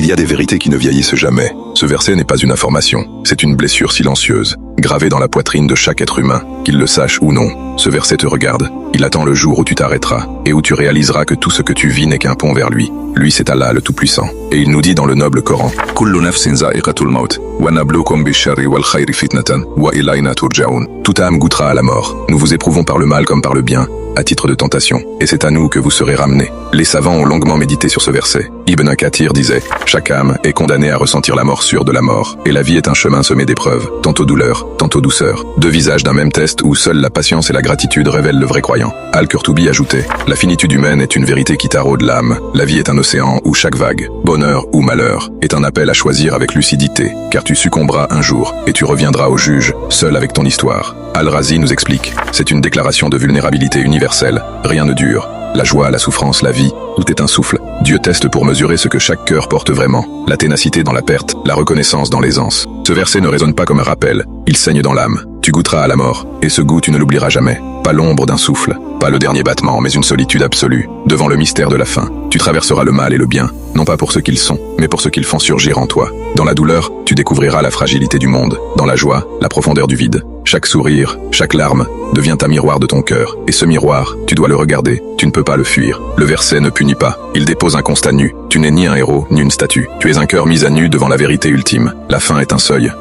y a des vérités qui ne vieillissent jamais. Ce verset n'est pas une information, c'est une blessure silencieuse, gravée dans la poitrine de chaque être humain, qu'il le sache ou non. Ce verset te regarde, il attend le jour où tu t'arrêteras, et où tu réaliseras que tout ce que tu vis n'est qu'un pont vers lui. Lui, c'est Allah, le Tout-Puissant. Et il nous dit dans le noble Coran, « Kullu nafsin za'iqatul maut, wa nabluukum bish-sharri wal khayri fitnatan, wa ilayna turja'un. » Toute âme goûtera à la mort. Nous vous éprouvons par le mal comme par le bien, à titre de tentation, et c'est à nous que vous serez ramenés. Les savants ont longuement médité sur ce verset. Ibn Kathir disait, « Chaque âme est condamnée à ressentir la morsure de la mort, et la vie est un chemin semé d'épreuves, tantôt douleur, tantôt douceur. Deux visages d'un même test où seule la patience et la gratitude révèlent le vrai croyant. » Al-Qurtubi ajoutait, « La finitude humaine est une vérité qui taraude l'âme. La vie est un océan où chaque vague, bonheur ou malheur, est un appel à choisir avec lucidité, car tu succomberas un jour, et tu reviendras au juge, seul avec ton histoire. » Al-Razi nous explique, c'est une déclaration de vulnérabilité universelle. Rien ne dure. La joie, la souffrance, la vie, tout est un souffle. Dieu teste pour mesurer ce que chaque cœur porte vraiment. La ténacité dans la perte, la reconnaissance dans l'aisance. Ce verset ne résonne pas comme un rappel, il saigne dans l'âme. Tu goûteras à la mort, et ce goût tu ne l'oublieras jamais. Pas l'ombre d'un souffle, pas le dernier battement, mais une solitude absolue. Devant le mystère de la fin, tu traverseras le mal et le bien, non pas pour ce qu'ils sont, mais pour ce qu'ils font surgir en toi. Dans la douleur, tu découvriras la fragilité du monde. Dans la joie, la profondeur du vide. Chaque sourire, chaque larme, devient un miroir de ton cœur. Et ce miroir, tu dois le regarder, tu ne peux pas le fuir. Le verset ne punit pas, il dépose un constat nu. Tu n'es ni un héros, ni une statue. Tu es un cœur mis à nu devant la vérité ultime. La fin est un seuil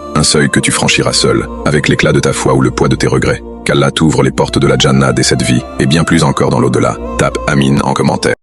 que tu franchiras seul, avec l'éclat de ta foi ou le poids de tes regrets. Qu'Allah t'ouvre les portes de la Jannah dès cette vie, et bien plus encore dans l'au-delà. Tape Amin en commentaire.